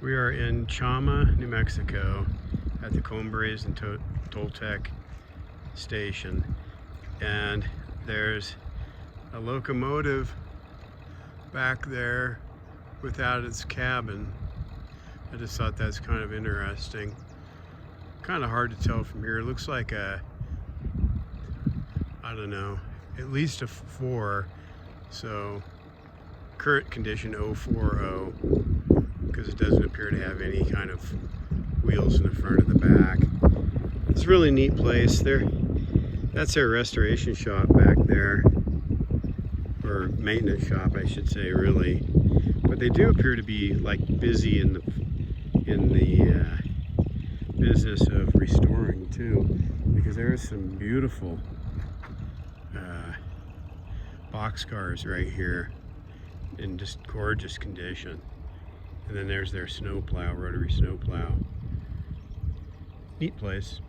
We are in Chama, New Mexico at the Cumbres and Toltec station, and there's a locomotive back there without its cabin. I just thought that's kind of interesting. Kind of hard to tell from here. It looks like a, I don't know, at least a 4. So current condition 040, because it doesn't appear to have any kind of wheels in the front or the back. It's a really neat place. That's their restoration shop back there, or maintenance shop, I should say, really. But they do appear to be like busy in the business of restoring too, because there are some beautiful boxcars right here in just gorgeous condition. And then there's their snowplow, rotary snowplow. Neat place.